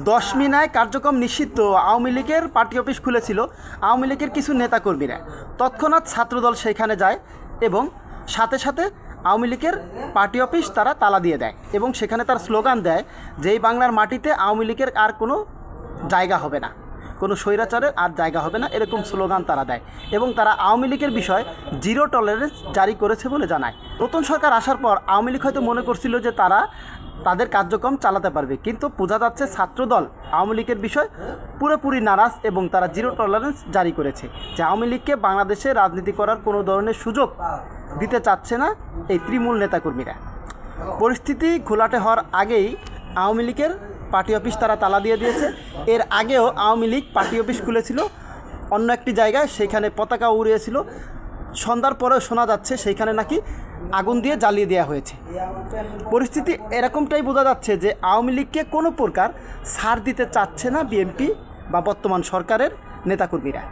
দশমিনায় কার্যক্রম নিষিদ্ধ আওয়ামী লীগের পার্টি অফিস খুলেছিল আওয়ামী লীগের কিছু নেতাকর্মীরা। তৎক্ষণাৎ ছাত্রদল সেখানে যায় এবং সাথে সাথে আওয়ামী লীগের পার্টি অফিস তারা তালা দিয়ে দেয় এবং সেখানে তার স্লোগান দেয় যে এই বাংলার মাটিতে আওয়ামী লীগের আর কোনো জায়গা হবে না, কোনো স্বৈরাচারের আর জায়গা হবে না, এরকম স্লোগান তারা দেয় এবং তারা আওয়ামী লীগের বিষয়ে জিরো টলারেন্স জারি করেছে বলে জানায়। নতুন সরকার আসার পর আওয়ামী লীগ হয়তো মনে করছিল যে তারা তাদের কার্যক্রম চালাতে পারবে, কিন্তু বোঝা যাচ্ছে ছাত্রদল আওয়ামী লীগের বিষয় পুরোপুরি নারাজ এবং তারা জিরো টলারেন্স জারি করেছে যে আওয়ামী লীগকে বাংলাদেশে রাজনীতি করার কোনো ধরনের সুযোগ দিতে চাচ্ছে না এই তৃণমূল নেতাকর্মীরা। পরিস্থিতি ঘোলাটে হওয়ার আগেই আওয়ামী লীগের পার্টি অফিস তারা তালা দিয়ে দিয়েছে। এর আগেও আওয়ামী লীগ পার্টি অফিস খুলেছিল অন্য একটি জায়গায়, সেখানে পতাকা উড়িয়েছিল। সন্ধ্যার পরেও শোনা যাচ্ছে সেইখানে নাকি আগুন দিয়ে জ্বালিয়ে দেওয়া হয়েছে। পরিস্থিতি এরকমটাই বোঝা যাচ্ছে যে আওয়ামী লীগকে কোনো প্রকার ছাড় দিতে চাচ্ছে না বিএনপি বা বর্তমান সরকারের নেতাকর্মীরা।